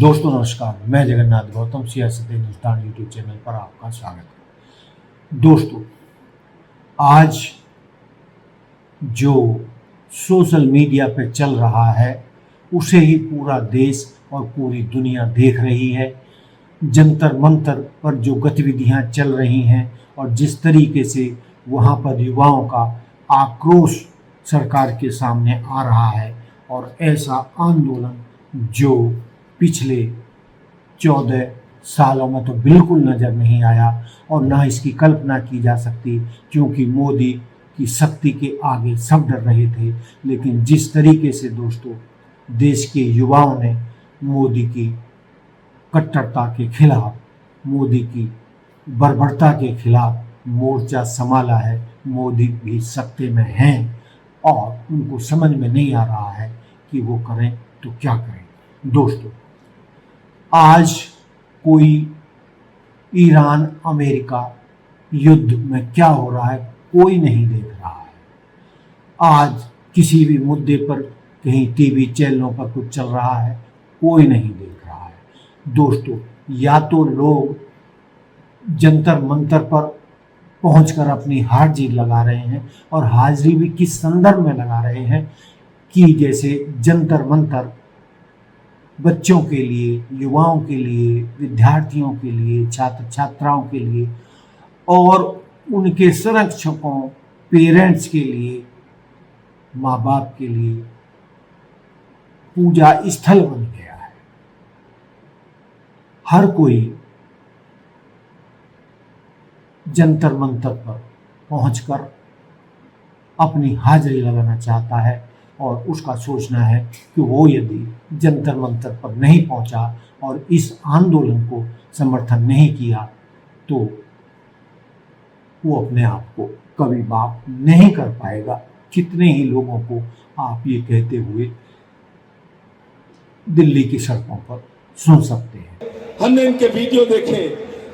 दोस्तों नमस्कार, मैं जगन्नाथ गौतम सियासत हिंदुस्तान यूट्यूब चैनल पर आपका स्वागत है। दोस्तों, आज जो सोशल मीडिया पे चल रहा है उसे ही पूरा देश और पूरी दुनिया देख रही है। जंतर मंतर पर जो गतिविधियां चल रही हैं और जिस तरीके से वहां पर युवाओं का आक्रोश सरकार के सामने आ रहा है, और ऐसा आंदोलन जो पिछले 14 सालों में तो बिल्कुल नज़र नहीं आया और ना इसकी कल्पना की जा सकती, क्योंकि मोदी की शक्ति के आगे सब डर रहे थे। लेकिन जिस तरीके से दोस्तों देश के युवाओं ने मोदी की कट्टरता के खिलाफ, मोदी की बर्बरता के खिलाफ मोर्चा संभाला है, मोदी भी सत्ते में हैं और उनको समझ में नहीं आ रहा है कि वो करें तो क्या करें। दोस्तों, आज कोई ईरान अमेरिका युद्ध में क्या हो रहा है कोई नहीं देख रहा है। आज किसी भी मुद्दे पर कहीं टीवी चैनलों पर कुछ चल रहा है कोई नहीं देख रहा है। दोस्तों, या तो लोग जंतर मंतर पर पहुंचकर अपनी हाजिरी लगा रहे हैं, और हाजिरी भी किस संदर्भ में लगा रहे हैं कि जैसे जंतर मंतर बच्चों के लिए, युवाओं के लिए, विद्यार्थियों के लिए, छात्र छात्राओं के लिए और उनके संरक्षकों, पेरेंट्स के लिए, माँ बाप के लिए पूजा स्थल बन गया है। हर कोई जंतर मंतर पर पहुंचकर अपनी हाजिरी लगाना चाहता है, और उसका सोचना है कि वो यदि जंतर मंतर पर नहीं पहुंचा और इस आंदोलन को समर्थन नहीं किया तो वो अपने आप को कभी बाप नहीं कर पाएगा। कितने ही लोगों को आप ये कहते हुए दिल्ली की सड़कों पर सुन सकते हैं। हमने इनके वीडियो देखे,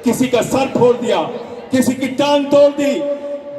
किसी का सर फोड़ दिया, किसी की टांग तोड़ दी,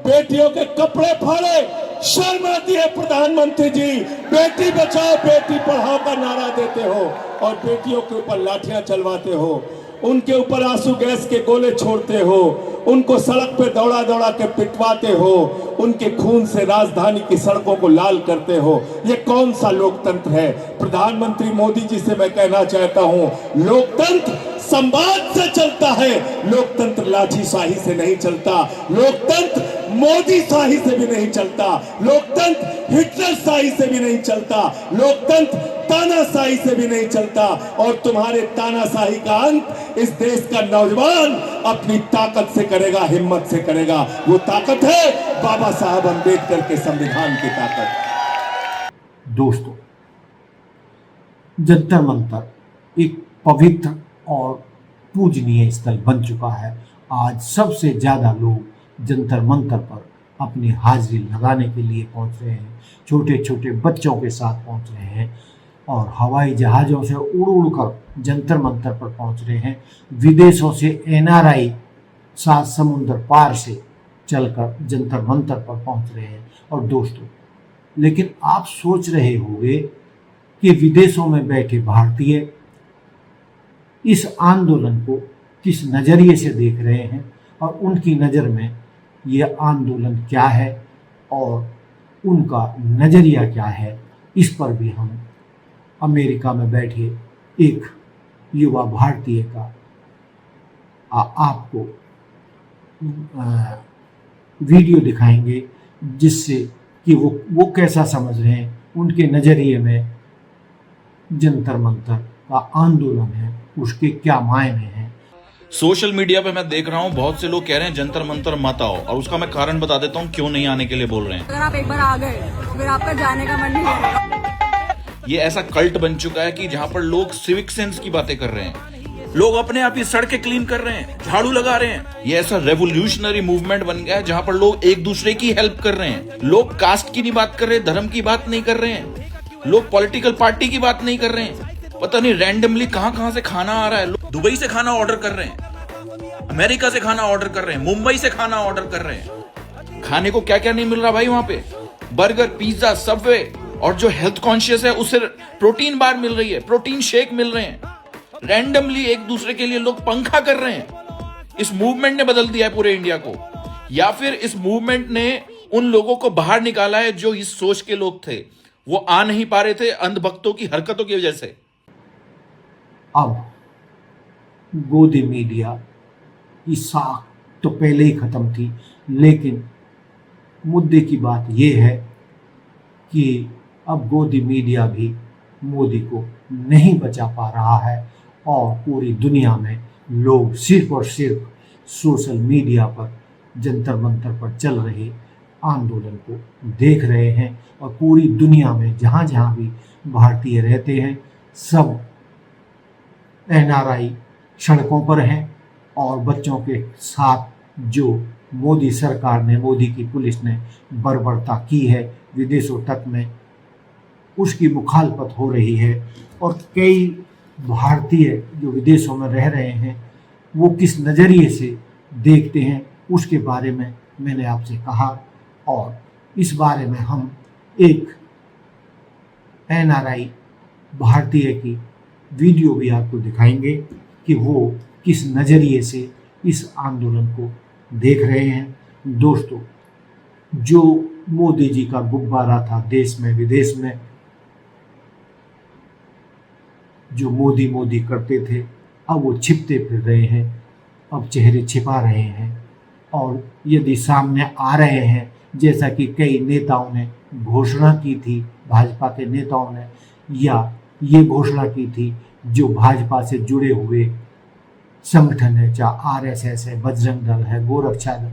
बेटियों के कपड़े फाड़े। शर्म आती है प्रधानमंत्री जी, बेटी बचाओ बेटी पढ़ाओ का नारा देते हो और बेटियों के ऊपर लाठियां चलवाते हो, उनके ऊपर आंसू गैस के गोले छोड़ते हो, उनको सड़क पे दौड़ा दौड़ा के पिटवाते हो, उनके खून से राजधानी की सड़कों को लाल करते हो। ये कौन सा लोकतंत्र है? प्रधानमंत्री मोदी जी से मैं कहना चाहता हूं, लोकतंत्र संवाद से चलता है, लोकतंत्र लाठीशाही से नहीं चलता, लोकतंत्र मोदी शाही से भी नहीं चलता, लोकतंत्र हिटलर शाही से भी नहीं चलता, लोकतंत्र तानाशाही से भी नहीं चलता। और तुम्हारे तानाशाही का अंत इस देश का नौजवान अपनी ताकत से करेगा, हिम्मत से करेगा। वो ताकत है बाबा साहब अम्बेडकर के संविधान की ताकत। दोस्तों, जंतर मंतर एक पवित्र और पूजनीय स्थल बन चुका है। आज सबसे ज्यादा लोग जंतर मंतर पर अपनी हाजिरी लगाने के लिए पहुंच रहे हैं, छोटे छोटे बच्चों के साथ पहुंच रहे हैं और हवाई जहाज़ों से उड़ उड़ कर जंतर मंतर पर पहुंच रहे हैं। विदेशों से NRI 7 समुंदर पार से चलकर जंतर मंतर पर पहुंच रहे हैं। और दोस्तों, लेकिन आप सोच रहे होंगे कि विदेशों में बैठे भारतीय इस आंदोलन को किस नज़रिए से देख रहे हैं और उनकी नज़र में यह आंदोलन क्या है और उनका नज़रिया क्या है। इस पर भी हम अमेरिका में बैठे एक युवा भारतीय का आपको वीडियो दिखाएंगे, जिससे कि वो कैसा समझ रहे हैं, उनके नज़रिए में जंतर मंतर का आंदोलन है, उसके क्या मायने हैं। सोशल मीडिया पे मैं देख रहा हूँ बहुत से लोग कह रहे हैं जंतर मंतर मत आओ, और उसका मैं कारण बता देता हूँ क्यों नहीं आने के लिए बोल रहे हैं। अगर आप एक बार आ गए फिर आपका जाने का मन नहीं करेगा। ये ऐसा कल्ट बन चुका है कि जहाँ पर लोग सिविक सेंस की बातें कर रहे हैं, लोग अपने आप ही सड़कें क्लीन कर रहे हैं, झाड़ू लगा रहे हैं। ये ऐसा रेवोल्यूशनरी मूवमेंट बन गया है जहाँ पर लोग एक दूसरे की हेल्प कर रहे हैं। लोग कास्ट की नहीं बात कर रहे, धर्म की बात नहीं कर रहे हैं, लोग पॉलिटिकल पार्टी की बात नहीं कर रहे हैं। पता नहीं रैंडमली कहां से खाना आ रहा है। लोग दुबई से खाना ऑर्डर कर रहे हैं, अमेरिका से खाना ऑर्डर कर रहे हैं, मुंबई से खाना ऑर्डर कर रहे हैं। खाने को क्या क्या नहीं मिल रहा भाई वहां पे, बर्गर, पिज्जा, सबवे, और जो हेल्थ कॉन्शियस है उसे प्रोटीन बार मिल रही है, प्रोटीन शेक मिल रहे हैं। रैंडमली एक दूसरे के लिए लोग पंखा कर रहे हैं। इस मूवमेंट ने बदल दिया है पूरे इंडिया को, या फिर इस मूवमेंट ने उन लोगों को बाहर निकाला है जो इस सोच के लोग थे, वो आ नहीं पा रहे थे अंधभक्तों की हरकतों की वजह से। अब गोदी मीडिया की साख तो पहले ही खत्म थी, लेकिन मुद्दे की बात यह है कि अब गोदी मीडिया भी मोदी को नहीं बचा पा रहा है और पूरी दुनिया में लोग सिर्फ और सिर्फ सोशल मीडिया पर जंतर मंतर पर चल रहे आंदोलन को देख रहे हैं। और पूरी दुनिया में जहाँ जहाँ भी भारतीय रहते हैं सब NRI सड़कों पर हैं और बच्चों के साथ जो मोदी सरकार ने, मोदी की पुलिस ने बर्बरता की है विदेशों तक में, उसकी मुखालफत हो रही है। और कई भारतीय जो विदेशों में रह रहे हैं वो किस नज़रिए से देखते हैं उसके बारे में मैंने आपसे कहा, और इस बारे में हम एक NRI भारतीय की वीडियो भी आपको दिखाएंगे कि वो किस नज़रिए से इस आंदोलन को देख रहे हैं। दोस्तों, जो मोदी जी का गुब्बारा था देश में विदेश में, जो मोदी मोदी करते थे, अब वो छिपते फिर रहे हैं, अब चेहरे छिपा रहे हैं। और यदि सामने आ रहे हैं, जैसा कि कई नेताओं ने घोषणा की थी, भाजपा के नेताओं ने, या ये घोषणा की थी जो भाजपा से जुड़े हुए संगठन है, चाहे RSS है, बजरंग दल है, गोरक्षा दल,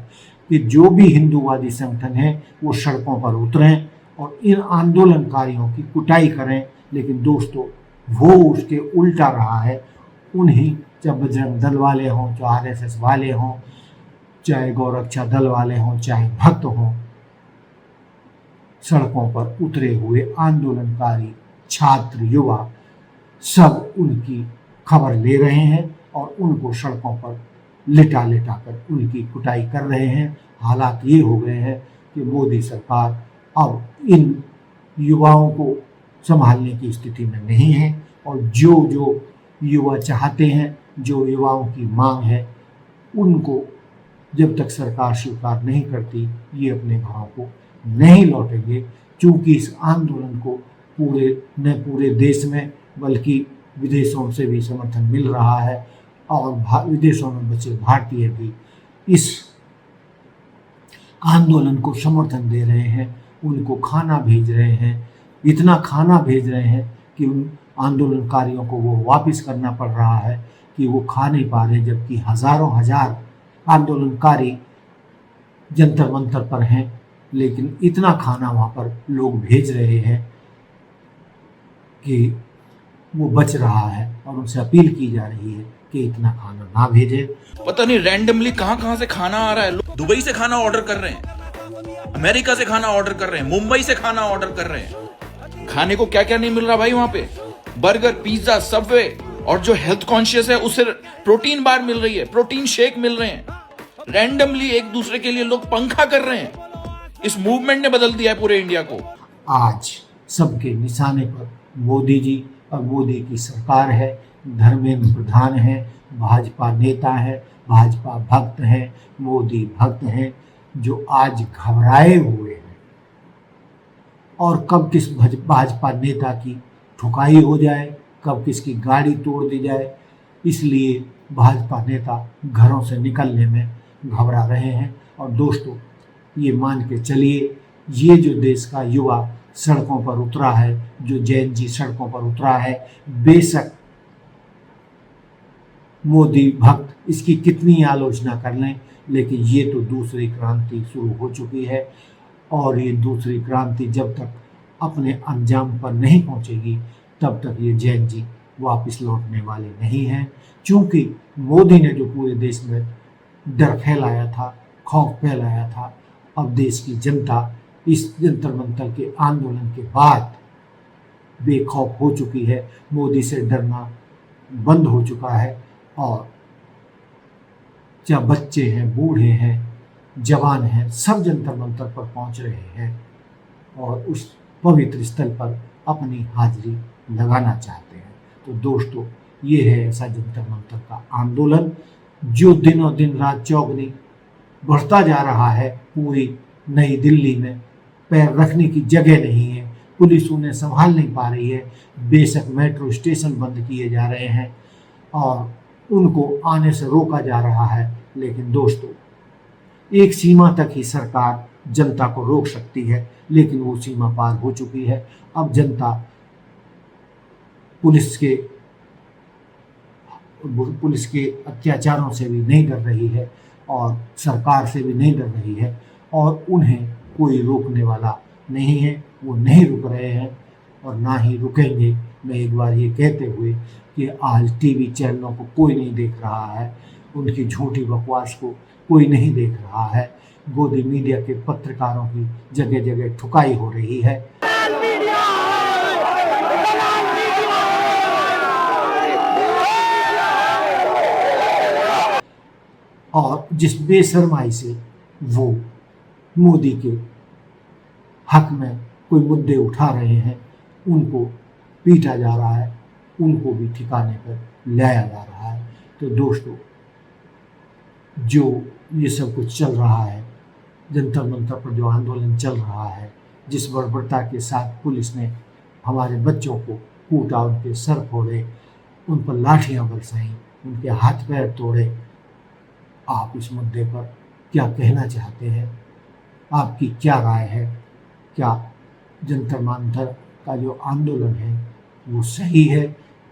कि जो भी हिंदूवादी संगठन है वो सड़कों पर उतरें और इन आंदोलनकारियों की कुटाई करें। लेकिन दोस्तों, वो उसके उल्टा रहा है। उन्हीं, चाहे बजरंग दल वाले हों, चाहे RSS वाले हों, चाहे गौरक्षा दल वाले हों, चाहे भक्त हों, सड़कों पर उतरे हुए आंदोलनकारी छात्र, युवा सब उनकी खबर ले रहे हैं और उनको सड़कों पर लिटा लिटा कर उनकी कुटाई कर रहे हैं। हालात ये हो गए हैं कि मोदी सरकार अब इन युवाओं को संभालने की स्थिति में नहीं है, और जो जो युवा चाहते हैं, जो युवाओं की मांग है, उनको जब तक सरकार स्वीकार नहीं करती ये अपने घरों को नहीं लौटेंगे। क्योंकि इस आंदोलन को पूरे देश में बल्कि विदेशों से भी समर्थन मिल रहा है, और विदेशों में बचे भारतीय भी इस आंदोलन को समर्थन दे रहे हैं, उनको खाना भेज रहे हैं, इतना खाना भेज रहे हैं कि उन आंदोलनकारियों को वो वापस करना पड़ रहा है कि वो खा नहीं पा रहे, जबकि हज़ारों हजार आंदोलनकारी जंतर मंतर पर हैं, लेकिन इतना खाना वहाँ पर लोग भेज रहे हैं कि वो बच रहा है, और उनसे अपील की जा रही है कि इतना खाना ना भेजें। पता नहीं रैंडमली कहां से खाना आ रहा है। लोग दुबई से खाना ऑर्डर कर रहे हैं, अमेरिका से खाना ऑर्डर कर रहे हैं, मुंबई से खाना ऑर्डर कर रहे हैं। खाने को क्या क्या नहीं मिल रहा भाई वहां पे, बर्गर, पिज्जा, सबवे, और जो हेल्थ कॉन्शियस है उसे प्रोटीन बार मिल रही है, प्रोटीन शेक मिल रहे हैं। रैंडमली एक दूसरे के लिए लोग पंखा कर रहे हैं। इस मूवमेंट ने बदल दिया है पूरे इंडिया को। आज सबके निशाने पर मोदी जी और मोदी की सरकार है, धर्मेंद्र प्रधान है, भाजपा नेता है, भाजपा भक्त हैं, मोदी भक्त हैं, जो आज घबराए हुए हैं। और कब किस भाजपा नेता की ठुकाई हो जाए, कब किसकी गाड़ी तोड़ दी जाए, इसलिए भाजपा नेता घरों से निकलने में घबरा रहे हैं। और दोस्तों, ये मान के चलिए, ये जो देश का युवा सड़कों पर उतरा है, जो जैन जी सड़कों पर उतरा है, बेशक मोदी भक्त इसकी कितनी आलोचना कर लें, लेकिन ये तो दूसरी क्रांति शुरू हो चुकी है। और ये दूसरी क्रांति जब तक अपने अंजाम पर नहीं पहुंचेगी, तब तक ये जैन जी वापस लौटने वाले नहीं हैं। क्योंकि मोदी ने जो पूरे देश में डर फैलाया था, खौफ फैलाया था, अब देश की जनता इस जंतर मंतर के आंदोलन के बाद बेखौफ हो चुकी है, मोदी से डरना बंद हो चुका है। और चाहे बच्चे हैं, बूढ़े हैं, जवान हैं, सब जंतर मंतर पर पहुंच रहे हैं और उस पवित्र स्थल पर अपनी हाजिरी लगाना चाहते हैं। तो दोस्तों, ये है ऐसा जंतर मंतर का आंदोलन जो दिनों दिन रात चौगुनी बढ़ता जा रहा है। पूरी नई दिल्ली में पैर रखने की जगह नहीं है, पुलिस उन्हें संभाल नहीं पा रही है। बेशक मेट्रो स्टेशन बंद किए जा रहे हैं और उनको आने से रोका जा रहा है, लेकिन दोस्तों एक सीमा तक ही सरकार जनता को रोक सकती है, लेकिन वो सीमा पार हो चुकी है। अब जनता पुलिस के अत्याचारों से भी नहीं डर रही है और सरकार से भी नहीं डर रही है और उन्हें कोई रोकने वाला नहीं है। वो नहीं रुक रहे हैं और ना ही रुकेंगे। मैं एक बार ये कहते हुए कि आज टीवी चैनलों को कोई नहीं देख रहा है, उनकी झूठी बकवास को कोई नहीं देख रहा है, गोदी मीडिया के पत्रकारों की जगह जगह ठुकाई हो रही है। और जिस बेशर्माई से वो मोदी के हक में कोई मुद्दे उठा रहे हैं, उनको पीटा जा रहा है, उनको भी ठिकाने पर लाया जा रहा है। तो दोस्तों जो ये सब कुछ चल रहा है, जंतर मंतर पर जो आंदोलन चल रहा है, जिस बर्बरता के साथ पुलिस ने हमारे बच्चों को कूटा, उनके सर फोड़े, उन पर लाठियां बरसाई, उनके हाथ पैर तोड़े, आप इस मुद्दे पर क्या कहना चाहते हैं? आपकी क्या राय है? क्या जंतर मंतर का जो आंदोलन है वो सही है?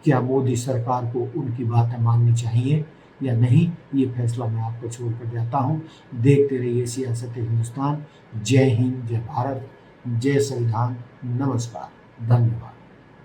क्या मोदी सरकार को उनकी बातें माननी चाहिए या नहीं? ये फैसला मैं आपको छोड़ कर जाता हूँ। देखते रहिए सियासत हिंदुस्तान। जय हिंद, जय भारत, जय संविधान। नमस्कार, धन्यवाद।